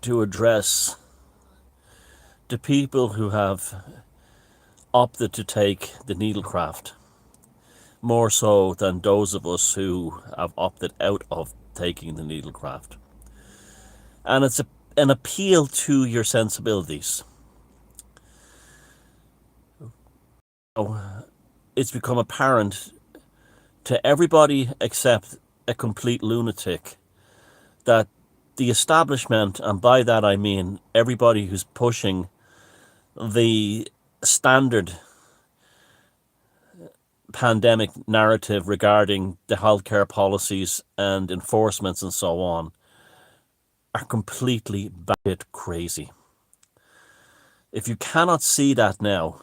to address the people who have opted to take the needlecraft, more so than those of us who have opted out of taking the needlecraft. And it's an appeal to your sensibilities. It's become apparent to everybody except a complete lunatic that the establishment, and by that I mean everybody who's pushing the standard pandemic narrative regarding the healthcare policies and enforcements and so on, are completely batshit crazy. If you cannot see that now,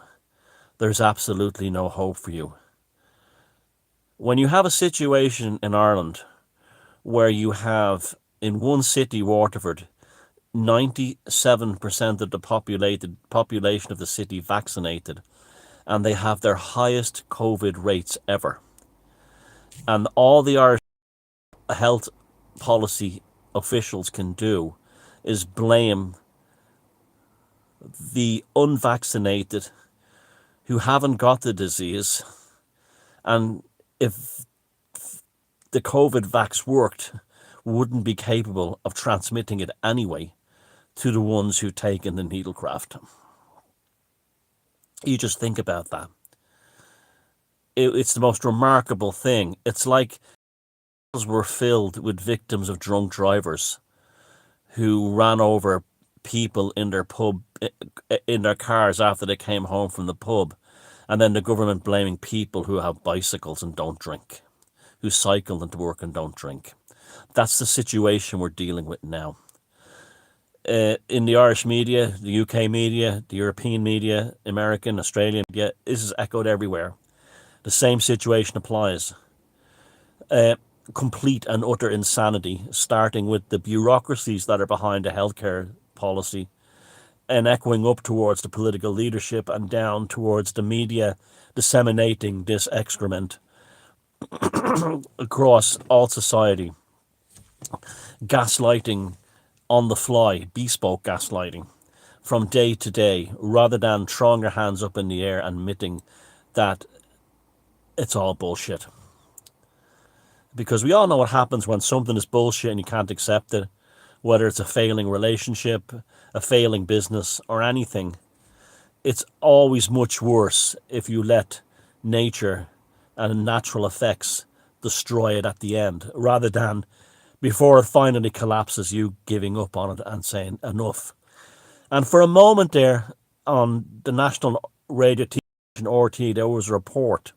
there's absolutely no hope for you. When you have a situation in Ireland where you have, in one city, Waterford, 97% of the population of the city vaccinated, and they have their highest COVID rates ever, and all the Irish health policy officials can do is blame the unvaccinated who haven't got the disease, and if the COVID vax worked, wouldn't be capable of transmitting it anyway to the ones who've taken the needlecraft. You just think about that. It's the most remarkable thing. It's like were filled with victims of drunk drivers who ran over people in their cars after they came home from the pub, and then the government blaming people who have bicycles and don't drink, who cycle into work and don't drink. That's the situation we're dealing with now. In the Irish media, the UK media, the European media, American, Australian media, this is echoed everywhere. The same situation applies. Complete and utter insanity, starting with the bureaucracies that are behind the healthcare policy and echoing up towards the political leadership and down towards the media disseminating this excrement across all society. Gaslighting on the fly, bespoke gaslighting from day to day, rather than throwing your hands up in the air and admitting that it's all bullshit. Because we all know what happens when something is bullshit and you can't accept it, whether it's a failing relationship, a failing business, or anything. It's always much worse if you let nature and natural effects destroy it at the end, rather than before it finally collapses, you giving up on it and saying enough. And for a moment there, on the national radio television RT, there was a report,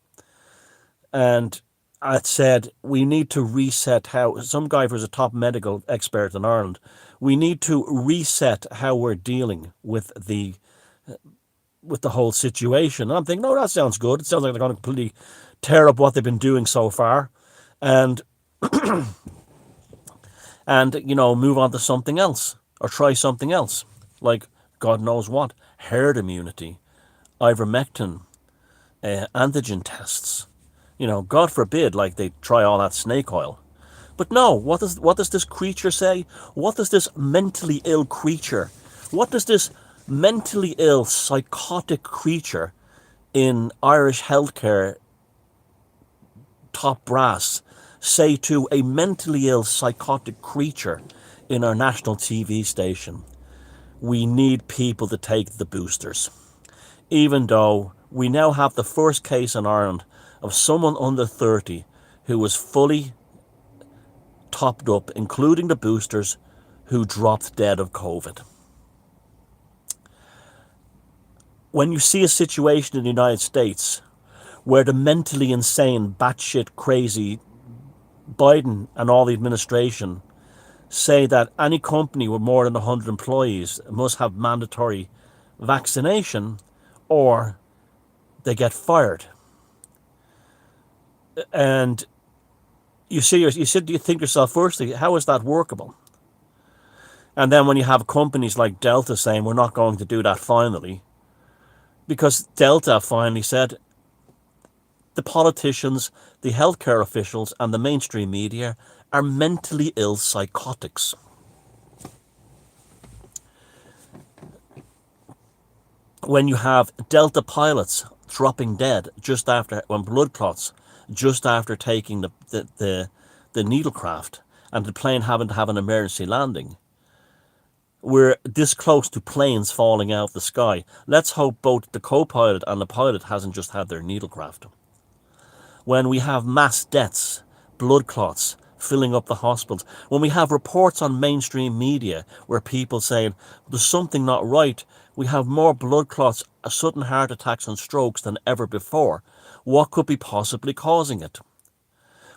and it said we need to reset how, some guy who's a top medical expert in Ireland, we need to reset how we're dealing with the whole situation. And I'm thinking, no, that sounds good. It sounds like they're going to completely tear up what they've been doing so far, and you know, move on to something else or try something else, like God knows what, herd immunity, ivermectin, antigen tests. You know, God forbid, like they try all that snake oil. But no, what does this creature say? What does this mentally ill creature, what does this mentally ill, psychotic creature in Irish healthcare top brass say to a mentally ill, psychotic creature in our national TV station? We need people to take the boosters. Even though we now have the first case in Ireland of someone under 30 who was fully topped up, including the boosters, who dropped dead of COVID. When you see a situation in the United States where the mentally insane, batshit crazy Biden and all the administration say that any company with more than 100 employees must have mandatory vaccination or they get fired. And you think to yourself, firstly, how is that workable? And then when you have companies like Delta saying we're not going to do that finally, because Delta finally said the politicians, the healthcare officials and the mainstream media are mentally ill psychotics. When you have Delta pilots dropping dead just after, when blood clots, just after taking the needlecraft, and the plane having to have an emergency landing. We're this close to planes falling out of the sky. Let's hope both the co-pilot and the pilot hasn't just had their needlecraft. When we have mass deaths, blood clots filling up the hospitals, when we have reports on mainstream media where people saying there's something not right, we have more blood clots, sudden heart attacks and strokes than ever before. What could be possibly causing it?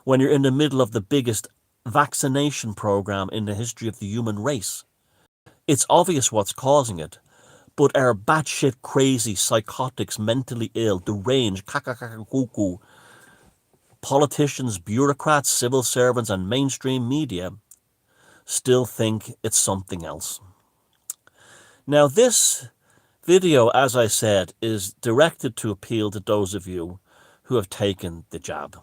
When you're in the middle of the biggest vaccination program in the history of the human race, it's obvious what's causing it. But our batshit crazy, psychotics, mentally ill, deranged, cuckoo, politicians, bureaucrats, civil servants, and mainstream media still think it's something else. Now, this video, as I said, is directed to appeal to those of you who have taken the jab.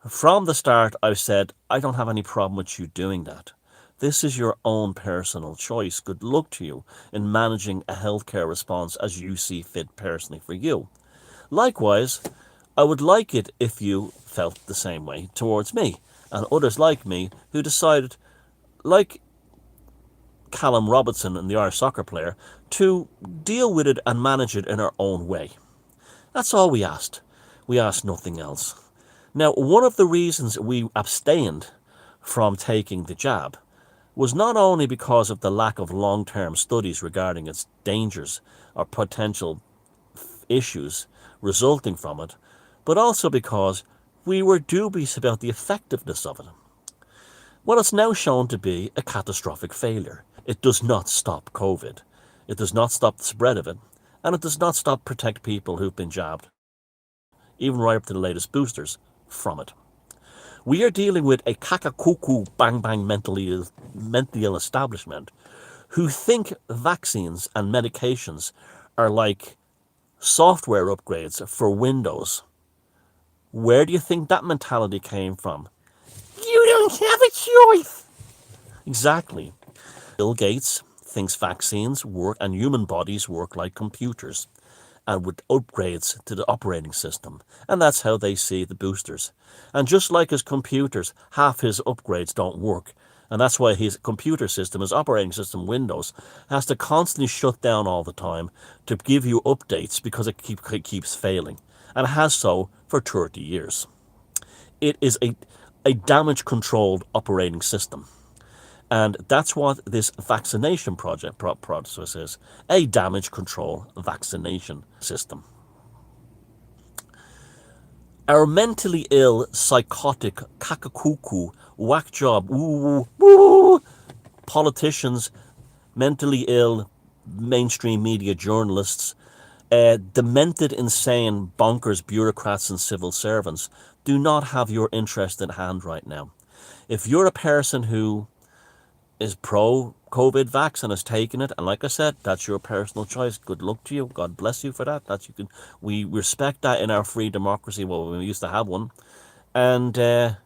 From the start, I've said, I don't have any problem with you doing that. This is your own personal choice. Good luck to you in managing a healthcare response as you see fit personally for you. Likewise, I would like it if you felt the same way towards me and others like me who decided, like Callum Robertson and the Irish soccer player, to deal with it and manage it in our own way. That's all we asked. We asked nothing else. Now, one of the reasons we abstained from taking the jab was not only because of the lack of long-term studies regarding its dangers or potential issues resulting from it, but also because we were dubious about the effectiveness of it. Well, it's now shown to be a catastrophic failure. It does not stop COVID. It does not stop the spread of it, and it does not stop protect people who've been jabbed, even right up to the latest boosters, from it. We are dealing with a cuckoo bang bang mentally ill establishment who think vaccines and medications are like software upgrades for Windows. Where do you think that mentality came from? You don't have a choice. Exactly. Bill Gates thinks vaccines work and human bodies work like computers and with upgrades to the operating system. And that's how they see the boosters. And just like his computers, half his upgrades don't work. And that's why his computer system, his operating system, Windows, has to constantly shut down all the time to give you updates because it keeps failing. And it has so for 30 years. It is a damage-controlled operating system. And that's what this vaccination process is, a damage control vaccination system. Our mentally ill, psychotic, kakakuku, whack job, politicians, mentally ill, mainstream media journalists, demented, insane, bonkers bureaucrats and civil servants do not have your interest at hand right now. If you're a person who is pro-COVID vax and has taken it, and like I said, that's your personal choice. Good luck to you. God bless you for that. We respect that in our free democracy. Well, we used to have one, and but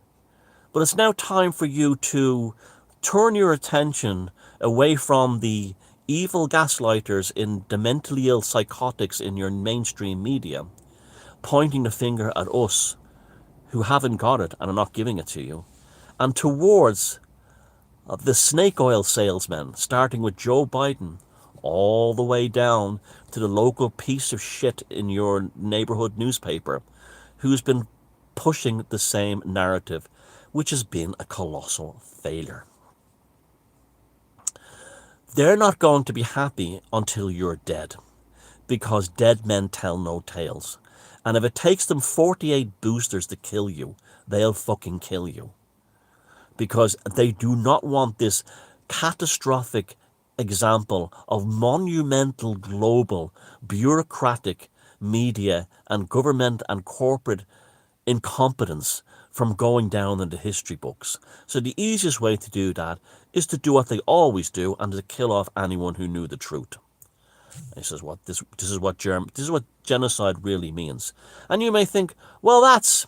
it's now time for you to turn your attention away from the evil gaslighters in the mentally ill psychotics in your mainstream media, pointing the finger at us who haven't got it and are not giving it to you, and towards the snake oil salesmen, starting with Joe Biden, all the way down to the local piece of shit in your neighborhood newspaper, who's been pushing the same narrative, which has been a colossal failure. They're not going to be happy until you're dead, because dead men tell no tales. And if it takes them 48 boosters to kill you, they'll fucking kill you. Because they do not want this catastrophic example of monumental global bureaucratic media and government and corporate incompetence from going down in the history books. So the easiest way to do that is to do what they always do and to kill off anyone who knew the truth. This is what genocide really means. And you may think, well, that's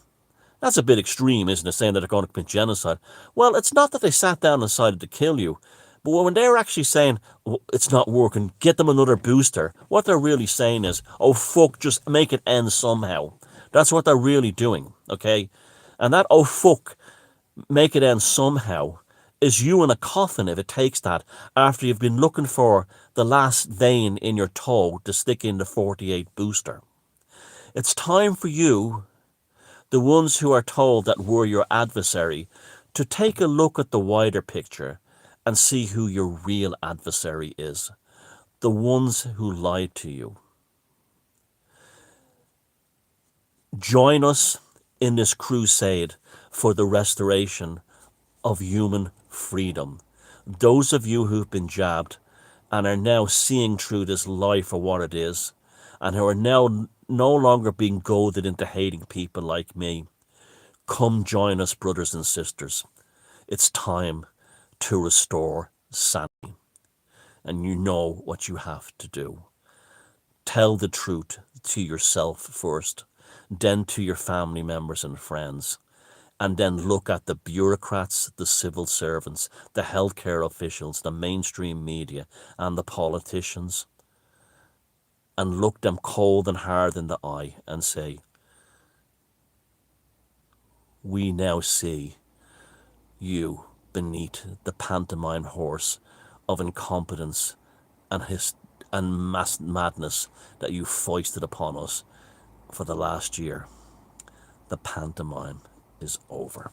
a bit extreme, isn't it, saying that they're going to commit genocide? Well, it's not that they sat down and decided to kill you. But when they're actually saying, "Oh, it's not working, get them another booster," what they're really saying is, oh fuck, just make it end somehow. That's what they're really doing, okay? And that, oh fuck, make it end somehow, is you in a coffin if it takes that, after you've been looking for the last vein in your toe to stick in the 48 booster. It's time for you, the ones who are told that we're your adversary, to take a look at the wider picture and see who your real adversary is. The ones who lied to you. Join us in this crusade for the restoration of human freedom. Those of you who've been jabbed and are now seeing through this lie for what it is, and who are now no longer being goaded into hating people like me, come join us, brothers and sisters. It's time to restore sanity. And you know what you have to do. Tell the truth to yourself first, then to your family members and friends, and then look at the bureaucrats, the civil servants, the healthcare officials, the mainstream media, and the politicians, and look them cold and hard in the eye and say, we now see you beneath the pantomime horse of incompetence and mass madness that you foisted upon us for the last year. The pantomime is over.